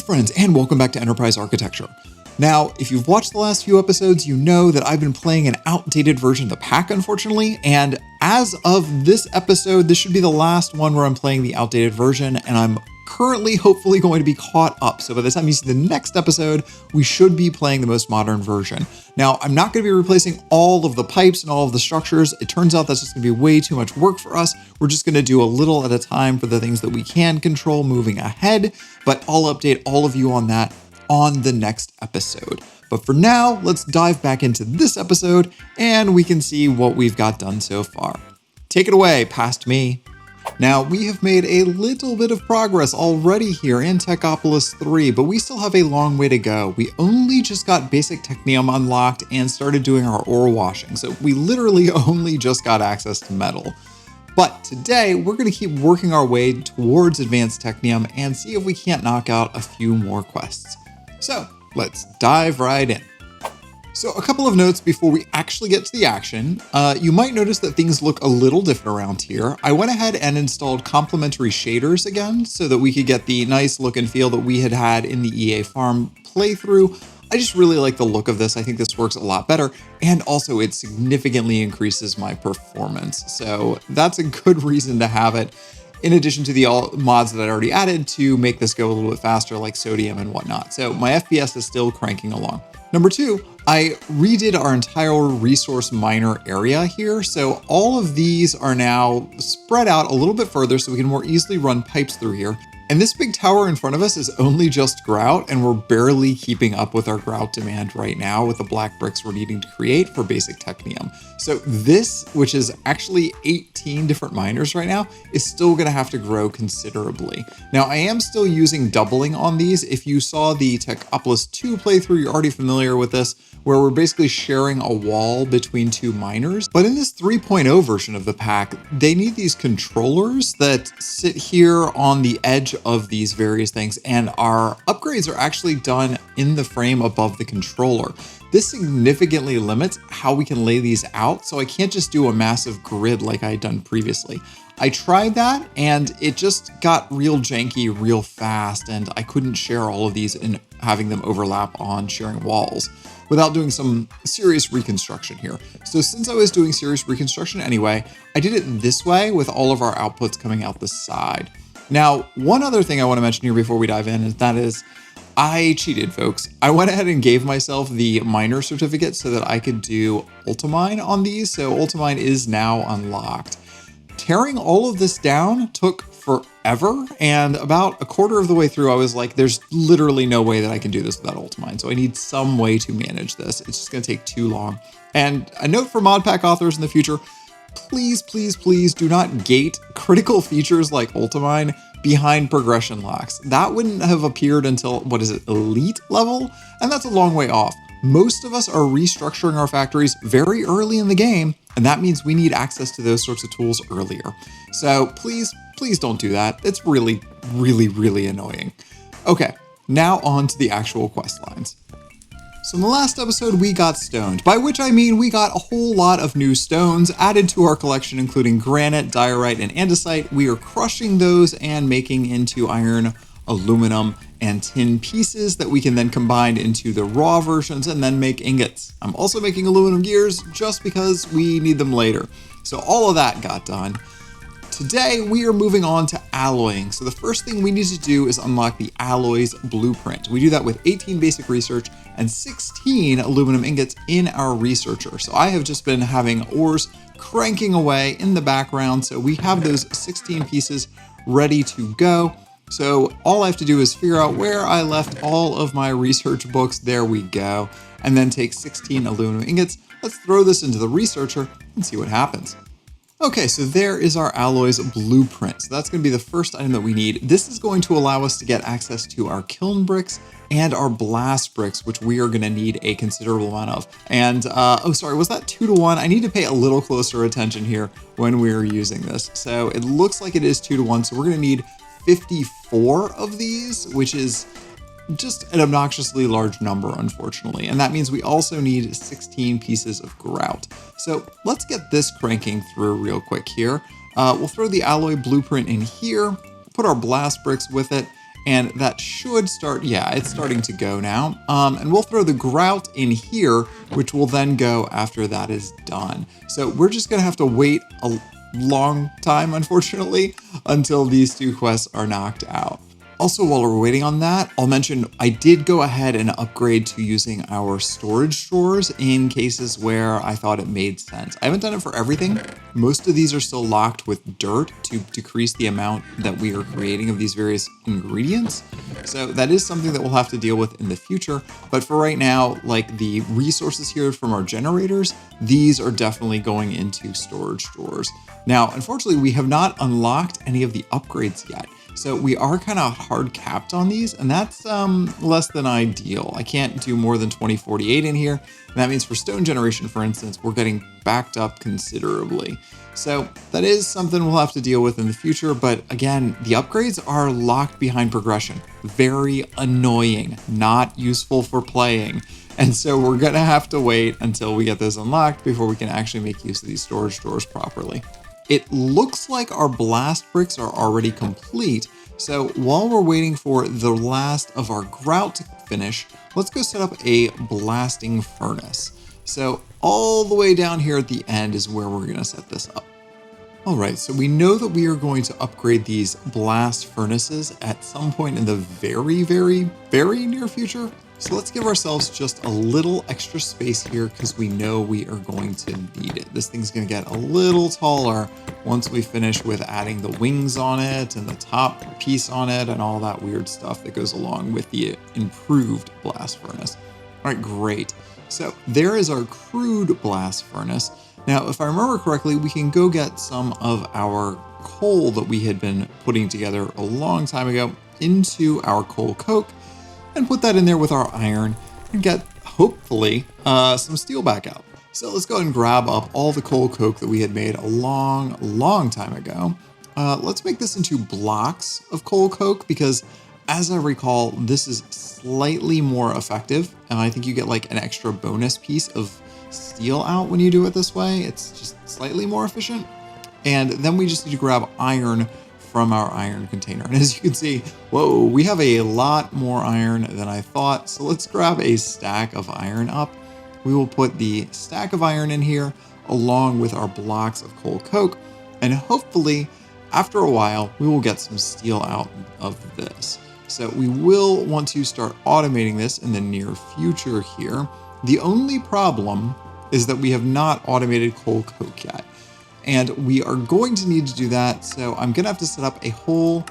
friends, and welcome back to Enterprise Architecture. Now, if you've watched the last few episodes, you know that I've been playing an outdated version of the pack, unfortunately, and as of this episode, this should be the last one where I'm playing the outdated version, and I'm currently hopefully going to be caught up. So by the time you see the next episode, we should be playing the most modern version. Now, I'm not going to be replacing all of the pipes and all of the structures. It turns out that's just going to be way too much work for us. We're just going to do a little at a time for the things that we can control moving ahead, but I'll update all of you on that on the next episode. But for now, let's dive back into this episode and we can see what we've got done so far. Take it away, past me. Now, we have made a little bit of progress already here in Techopolis 3, but we still have a long way to go. We only just got basic technium unlocked and started doing our ore washing, so we literally only just got access to metal. But today, we're going to keep working our way towards advanced technium and see if we can't knock out a few more quests. So let's dive right in. So a couple of notes before we actually get to the action. You might notice that things look a little different around here. I went ahead and installed complementary shaders again so that we could get the nice look and feel that we had had in the EA Farm playthrough. I just really like the look of this. I think this works a lot better. And also it significantly increases my performance. So that's a good reason to have it, in addition to the mods that I already added to make this go a little bit faster, like sodium and whatnot. So my FPS is still cranking along. Number two, I redid our entire resource miner area here. So all of these are now spread out a little bit further so we can more easily run pipes through here. And this big tower in front of us is only just grout, and we're barely keeping up with our grout demand right now with the black bricks we're needing to create for basic technium. So this, which is actually 18 different miners right now, is still going to have to grow considerably. Now, I am still using doubling on these. If you saw the Techopolis 2 playthrough, you're already familiar with this, where we're basically sharing a wall between two miners. But in this 3.0 version of the pack, they need these controllers that sit here on the edge of these various things, and our upgrades are actually done in the frame above the controller. This significantly limits how we can lay these out, so I can't just do a massive grid like I had done previously. I tried that and it just got real janky real fast, and I couldn't share all of these and having them overlap on sharing walls without doing some serious reconstruction here. So since I was doing serious reconstruction anyway, I did it this way with all of our outputs coming out the side. Now, one other thing I want to mention here before we dive in, that is I cheated, folks. I went ahead and gave myself the miner certificate so that I could do Ultimine on these. So Ultimine is now unlocked. Tearing all of this down took forever, and about a quarter of the way through, I was like, there's literally no way that I can do this without Ultimine. So I need some way to manage this. It's just going to take too long. And a note for mod pack authors in the future, please, please, please do not gate critical features like Ultimine behind progression locks. That wouldn't have appeared until, what is it, elite level? And that's a long way off. Most of us are restructuring our factories very early in the game, and that means we need access to those sorts of tools earlier. So please, please don't do that. It's really, really, really annoying. Okay, now on to the actual quest lines. So in the last episode, we got stoned, by which I mean we got a whole lot of new stones added to our collection, including granite, diorite, and andesite. We are crushing those and making into iron, aluminum, and tin pieces that we can then combine into the raw versions and then make ingots. I'm also making aluminum gears just because we need them later. So all of that got done. Today, we are moving on to alloying. So the first thing we need to do is unlock the alloys blueprint. We do that with 18 basic research and 16 aluminum ingots in our researcher. So I have just been having ores cranking away in the background. So we have those 16 pieces ready to go. So all I have to do is figure out where I left all of my research books. There we go. And then take 16 aluminum ingots. Let's throw this into the researcher and see what happens. Okay, so there is our alloys blueprint. So that's going to be the first item that we need. This is going to allow us to get access to our kiln bricks and our blast bricks, which we are going to need a considerable amount of. And, oh, sorry, was that 2 to 1? I need to pay a little closer attention here when we're using this. So it looks like it is 2 to 1. So we're going to need 54 of these, which is just an obnoxiously large number, unfortunately. And that means we also need 16 pieces of grout. So let's get this cranking through real quick here. We'll throw the alloy blueprint in here, put our blast bricks with it, And that should start, yeah, it's starting to go now. And we'll throw the grout in here, which will then go after that is done. So we're just gonna have to wait a long time, unfortunately, until these 2 quests are knocked out. Also, while we're waiting on that, I'll mention I did go ahead and upgrade to using our storage drawers in cases where I thought it made sense. I haven't done it for everything. Most of these are still locked with dirt to decrease the amount that we are creating of these various ingredients. So that is something that we'll have to deal with in the future. But for right now, like the resources here from our generators, these are definitely going into storage drawers. Now, unfortunately, we have not unlocked any of the upgrades yet. So we are kind of hard capped on these, and that's less than ideal. I can't do more than 2048 in here. And that means for stone generation, for instance, we're getting backed up considerably. So that is something we'll have to deal with in the future. But again, the upgrades are locked behind progression. Very annoying, not useful for playing. And so we're gonna have to wait until we get those unlocked before we can actually make use of these storage drawers properly. It looks like our blast bricks are already complete. So while we're waiting for the last of our grout to finish, let's go set up a blasting furnace. So all the way down here at the end is where we're gonna set this up. All right, so we know that we are going to upgrade these blast furnaces at some point in the very, very, very near future. So let's give ourselves just a little extra space here because we know we are going to need it. This thing's going to get a little taller once we finish with adding the wings on it and the top piece on it and all that weird stuff that goes along with the improved blast furnace. All right, great. So there is our crude blast furnace. Now, if I remember correctly, we can go get some of our coal that we had been putting together a long time ago into our coal coke and put that in there with our iron and get, hopefully, some steel back out. So let's go ahead and grab up all the coal coke that we had made a long time ago. Let's make this into blocks of coal coke because, as I recall, this is slightly more effective. And I think you get like an extra bonus piece of steel out when you do it this way. It's just slightly more efficient. And then we just need to grab iron from our iron container. And as you can see, whoa, we have a lot more iron than I thought. So let's grab a stack of iron up. We will put the stack of iron in here along with our blocks of coal coke. And hopefully after a while, we will get some steel out of this. So we will want to start automating this in the near future here. The only problem is that we have not automated coal coke yet. And we are going to need to do that. So I'm gonna have to set up a whole,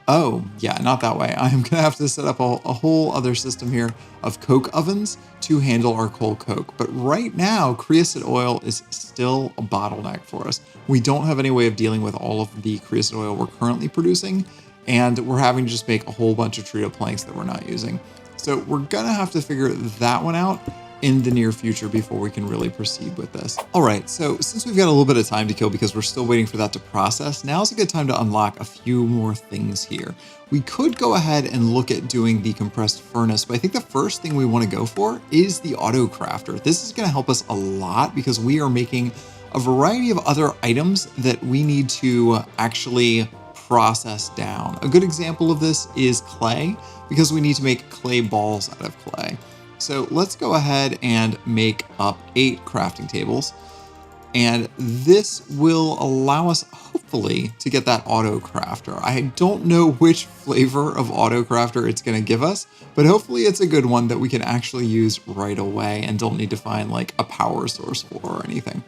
oh yeah, not that way. I'm gonna have to set up a whole other system here of coke ovens to handle our coal coke. But right now, creosote oil is still a bottleneck for us. We don't have any way of dealing with all of the creosote oil we're currently producing. And we're having to just make a whole bunch of treated planks that we're not using. So we're gonna have to figure that one out in the near future before we can really proceed with this. All right, so since we've got a little bit of time to kill because we're still waiting for that to process, now's a good time to unlock a few more things here. We could go ahead and look at doing the compressed furnace, but I think the first thing we want to go for is the Autocrafter. This is going to help us a lot because we are making a variety of other items that we need to actually process down. A good example of this is clay because we need to make clay balls out of clay. So let's go ahead and make up 8 crafting tables. And this will allow us, hopefully, to get that Autocrafter. I don't know which flavor of Autocrafter it's going to give us, but hopefully it's a good one that we can actually use right away and don't need to find like a power source for or anything.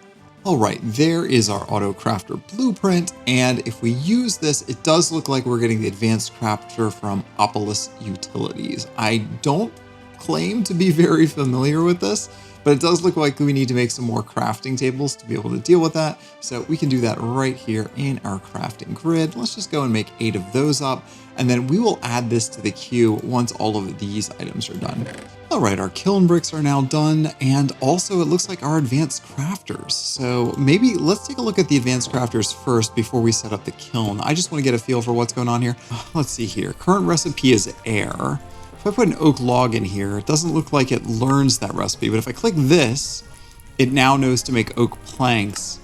All right, there is our Autocrafter blueprint. And if we use this, it does look like we're getting the advanced crafter from Techopolis Utilities. I don't claim to be very familiar with this, but it does look like we need to make some more crafting tables to be able to deal with that. So we can do that right here in our crafting grid. Let's just go and make 8 of those up. And then we will add this to the queue once all of these items are done. All right, our kiln bricks are now done. And also it looks like our advanced crafters. So maybe let's take a look at the advanced crafters first before we set up the kiln. I just want to get a feel for what's going on here. Let's see here. Current recipe is air. If I put an oak log in here, it doesn't look like it learns that recipe, but if I click this, it now knows to make oak planks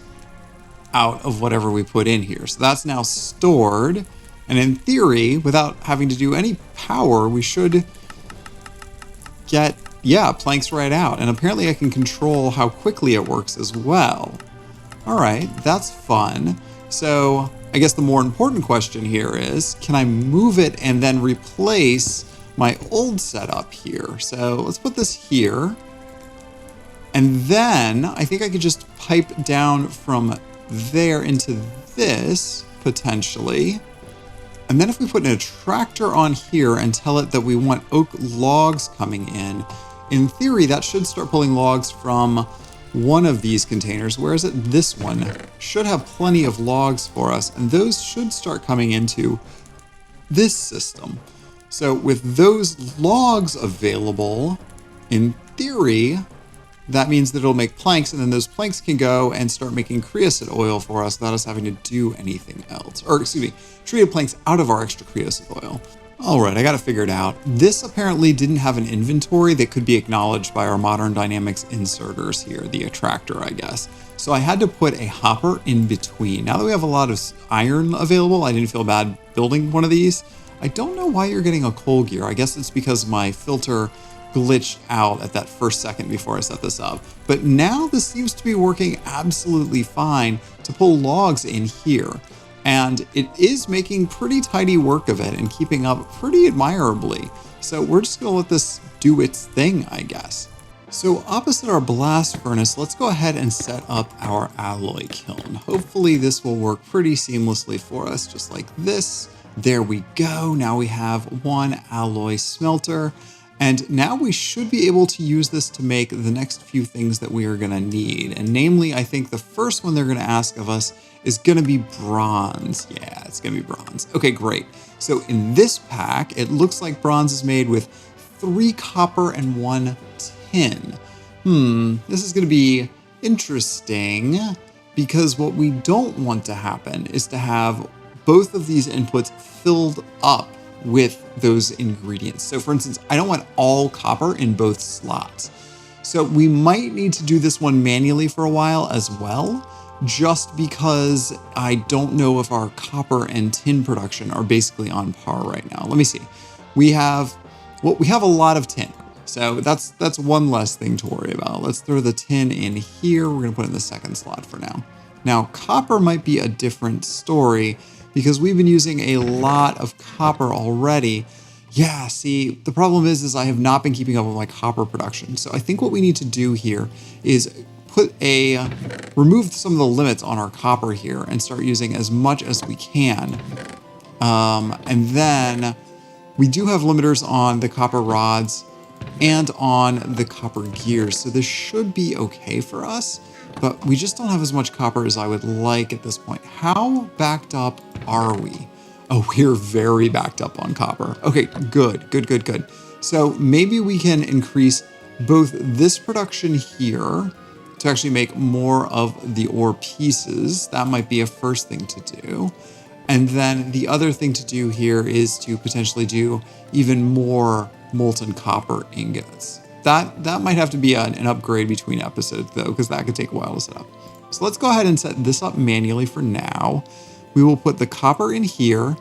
out of whatever we put in here. So that's now stored. And in theory, without having to do any power, we should get, yeah, planks right out. And apparently I can control how quickly it works as well. All right, that's fun. So I guess the more important question here is, can I move it and then replace my old setup here? So let's put this here. And then I think I could just pipe down from there into this, potentially. And then if we put an attractor on here and tell it that we want oak logs coming in theory, that should start pulling logs from one of these containers, whereas this one should have plenty of logs for us, and those should start coming into this system. So with those logs available, in theory, that means that it'll make planks, and then those planks can go and start making creosote oil for us without us having to do anything else. Or excuse me, treated planks out of our extra creosote oil. All right, I got to figure it out. This apparently didn't have an inventory that could be acknowledged by our Modern Dynamics inserters here, the attractor, I guess. So I had to put a hopper in between. Now that we have a lot of iron available, I didn't feel bad building one of these. I don't know why you're getting a coal gear. I guess it's because my filter glitched out at that first second before I set this up. But now this seems to be working absolutely fine to pull logs in here. And it is making pretty tidy work of it and keeping up pretty admirably. So we're just gonna let this do its thing, I guess. So opposite our blast furnace, let's go ahead and set up our alloy kiln. Hopefully this will work pretty seamlessly for us, just like this. There we go. Now we have one alloy smelter. And now we should be able to use this to make the next few things that we are gonna need. And namely, I think the first one they're gonna ask of us is gonna be bronze. Yeah, it's gonna be bronze. Okay, great. So in this pack, it looks like bronze is made with 3 copper and 1 tin. This is gonna be interesting because what we don't want to happen is to have both of these inputs filled up with those ingredients. So for instance, I don't want all copper in both slots. So we might need to do this one manually for a while as well, just because I don't know if our copper and tin production are basically on par right now. Let me see. We have a lot of tin. So that's one less thing to worry about. Let's throw the tin in here. We're gonna put it in the second slot for now. Now, copper might be a different story because we've been using a lot of copper already. Yeah, see, the problem is I have not been keeping up with my copper production. So I think what we need to do here is remove some of the limits on our copper here and start using as much as we can. And then we do have limiters on the copper rods and on the copper gears. So this should be okay for us, but we just don't have as much copper as I would like at this point. How backed up are we? Oh, we're very backed up on copper. Okay, good. So maybe we can increase both this production here to actually make more of the ore pieces. That might be a first thing to do. And then the other thing to do here is to potentially do even more molten copper ingots. That might have to be an upgrade between episodes though, because that could take a while to set up. So let's go ahead and set this up manually for now. We will put the copper in here.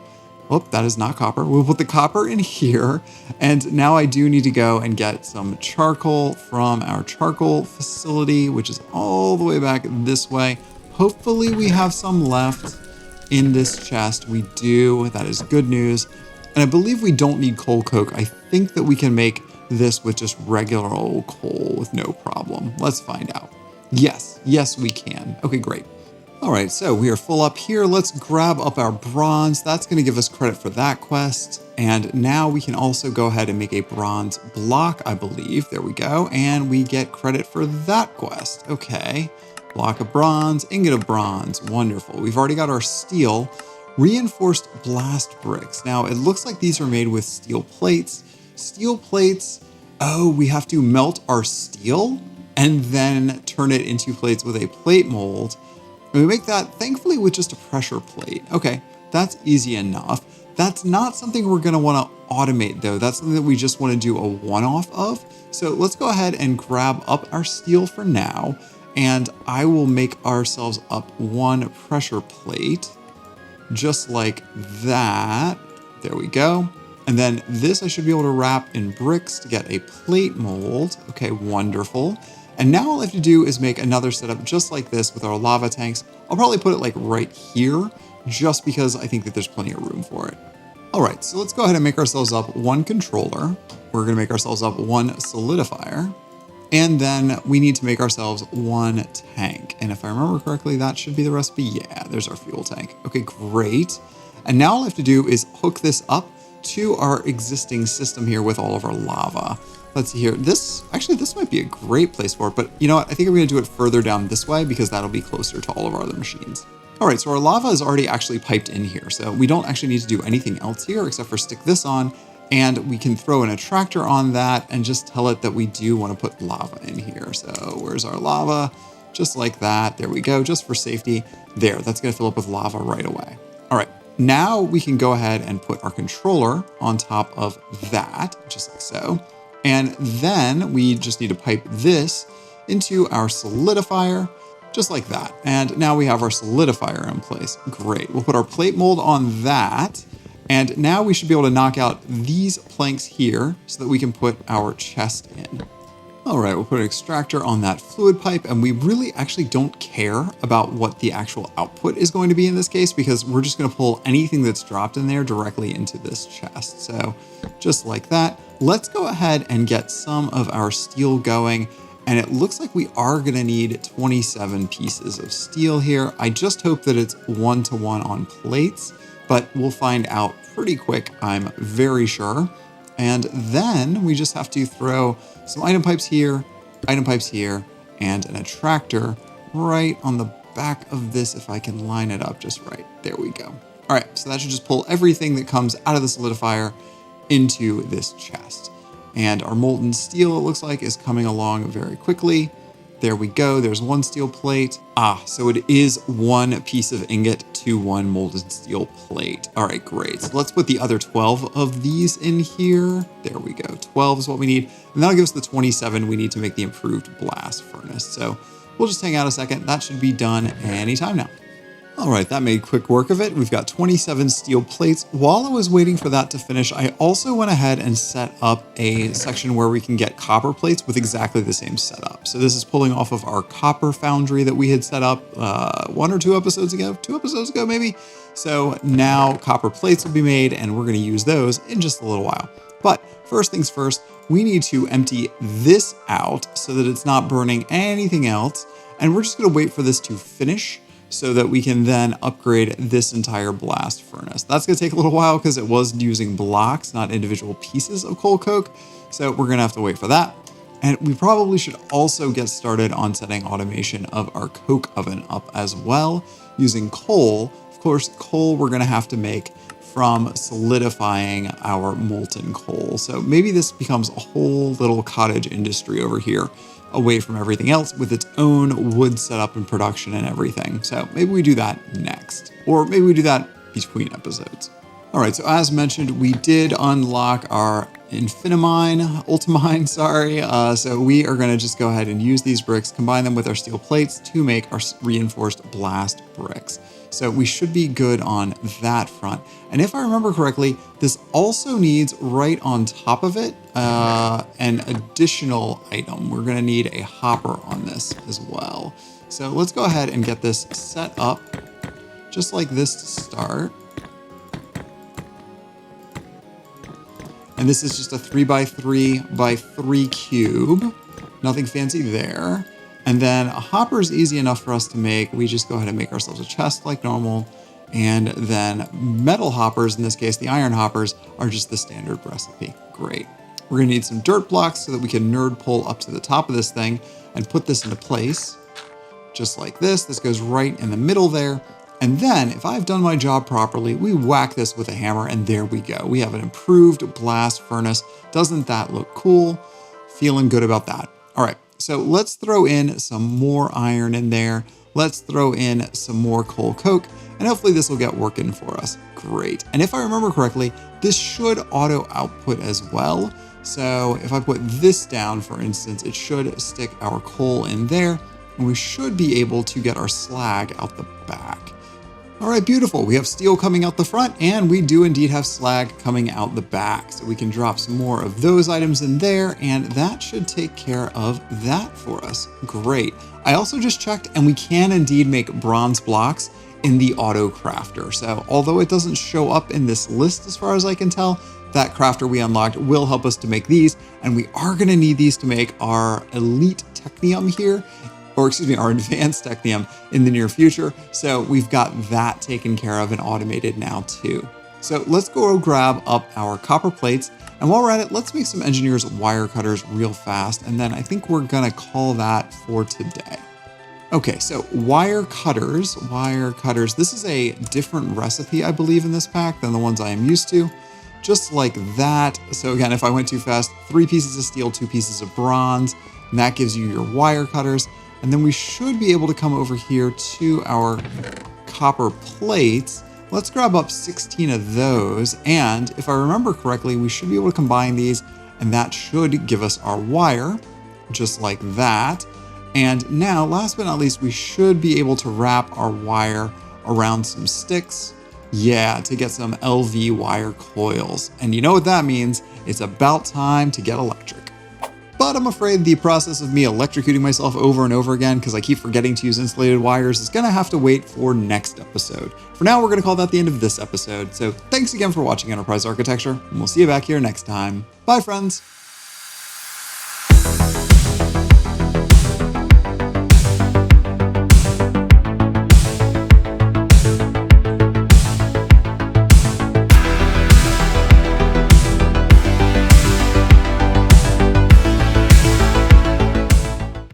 Oh, that is not copper. We'll put the copper in here. And now I do need to go and get some charcoal from our charcoal facility, which is all the way back this way. Hopefully we have some left in this chest. We do. That is good news. And I believe we don't need coal coke. I think that we can make this with just regular old coal with no problem. Let's find out. Yes, we can. Okay, great. All right, so we are full up here. Let's grab up our bronze. That's going to give us credit for that quest. And now we can also go ahead and make a bronze block, I believe. There we go. And we get credit for that quest. Okay, block of bronze, ingot of bronze. Wonderful. We've already got our steel. Reinforced blast bricks. Now, it looks like these are made with steel plates. Steel plates, oh, we have to melt our steel and then turn it into plates with a plate mold. And we make that, thankfully, with just a pressure plate. Okay, that's easy enough. That's not something we're gonna wanna automate though. That's something that we just wanna do a one-off of. So let's go ahead and grab up our steel for now. And I will make ourselves up one pressure plate. just like that. There we go. And then this I should be able to wrap in bricks to get a plate mold. Okay, wonderful. And now all I have to do is make another setup just like this with our lava tanks. I'll probably put it like right here, just because I think that there's plenty of room for it. All right, so let's go ahead and make ourselves up one controller. We're gonna make ourselves up one solidifier. And then we need to make ourselves one tank. And if I remember correctly, that should be the recipe. Yeah, there's our fuel tank. Okay, great. And now all I have to do is hook this up to our existing system here with all of our lava. Let's see here. This might be a great place for it, but you know what? I think I'm gonna do it further down this way because that'll be closer to all of our other machines. All right, so our lava is already actually piped in here. So we don't actually need to do anything else here except for stick this on, and we can throw an attractor on that and just tell it that we do want to put lava in here. So where's our lava? Just like that. There we go, just for safety. There, that's gonna fill up with lava right away. All right, now we can go ahead and put our controller on top of that, just like so. And then we just need to pipe this into our solidifier, just like that. And now we have our solidifier in place. Great, we'll put our plate mold on that. And now we should be able to knock out these planks here so that we can put our chest in. All right, we'll put an extractor on that fluid pipe, and we really actually don't care about what the actual output is going to be in this case, because we're just gonna pull anything that's dropped in there directly into this chest. So just like that, let's go ahead and get some of our steel going. And it looks like we are gonna need 27 pieces of steel here. I just hope that it's 1-to-1 on plates, but we'll find out pretty quick, I'm very sure. And then we just have to throw some item pipes here, and an attractor right on the back of this if I can line it up just right. There we go. All right, so that should just pull everything that comes out of the solidifier into this chest. And our molten steel, it looks like, is coming along very quickly. There we go, there's one steel plate. So it is one piece of ingot to one molten steel plate. All right, great. So let's put the other 12 of these in here. There we go, 12 is what we need. And that'll give us the 27 we need to make the improved blast furnace. So we'll just hang out a second. That should be done anytime now. All right, that made quick work of it. We've got 27 steel plates. While I was waiting for that to finish, I also went ahead and set up a section where we can get copper plates with exactly the same setup. So this is pulling off of our copper foundry that we had set up 1 or 2 episodes ago, 2 episodes ago maybe. So now copper plates will be made, and we're gonna use those in just a little while. But first things first, we need to empty this out so that it's not burning anything else. And we're just gonna wait for this to finish so that we can then upgrade this entire blast furnace. That's gonna take a little while because it was using blocks, not individual pieces of coal coke. So we're gonna have to wait for that. And we probably should also get started on setting automation of our coke oven up as well, using coal. Of course, coal we're gonna have to make from solidifying our molten coal. So maybe this becomes a whole little cottage industry over here, away from everything else, with its own wood setup and production and everything. So maybe we do that next, or maybe we do that between episodes. All right, so as mentioned, we did unlock our ultimine, sorry. So we are gonna just go ahead and use these bricks, combine them with our steel plates to make our reinforced blast bricks. So we should be good on that front. And if I remember correctly, this also needs right on top of it, an additional item. We're gonna need a hopper on this as well. So let's go ahead and get this set up just like this to start. And this is just a 3x3x3 cube. Nothing fancy there. And then a hopper is easy enough for us to make. We just go ahead and make ourselves a chest like normal. And then metal hoppers, in this case, the iron hoppers, are just the standard recipe. Great. We're gonna need some dirt blocks so that we can nerd pull up to the top of this thing and put this into place. Just like this. This goes right in the middle there. And then, if I've done my job properly, we whack this with a hammer, and there we go. We have an improved blast furnace. Doesn't that look cool? Feeling good about that. All right, so let's throw in some more iron in there. Let's throw in some more coal coke, and hopefully this will get working for us. Great. And if I remember correctly, this should auto output as well. So if I put this down, for instance, it should stick our coal in there, and we should be able to get our slag out the back. All right, beautiful. We have steel coming out the front, and we do indeed have slag coming out the back. So we can drop some more of those items in there, and that should take care of that for us. Great. I also just checked, and we can indeed make bronze blocks in the Autocrafter. So although it doesn't show up in this list as far as I can tell, that crafter we unlocked will help us to make these, and we are going to need these to make our elite technium here, or excuse me, our advanced technium in the near future. So we've got that taken care of and automated now too. So let's go grab up our copper plates. And while we're at it, let's make some engineer's wire cutters real fast. And then I think we're gonna call that for today. Okay, so wire cutters. This is a different recipe, I believe, in this pack than the ones I am used to. Just like that. So again, if I went too fast, 3 pieces of steel, 2 pieces of bronze, and that gives you your wire cutters. And then we should be able to come over here to our copper plates. Let's grab up 16 of those. And if I remember correctly, we should be able to combine these, and that should give us our wire, just like that. And now, last but not least, we should be able to wrap our wire around some sticks. Yeah, to get some LV wire coils. And you know what that means? It's about time to get electric. But I'm afraid the process of me electrocuting myself over and over again because I keep forgetting to use insulated wires is gonna have to wait for next episode. For now, we're gonna call that the end of this episode. So thanks again for watching Enterprise Architecture, and we'll see you back here next time. Bye, friends.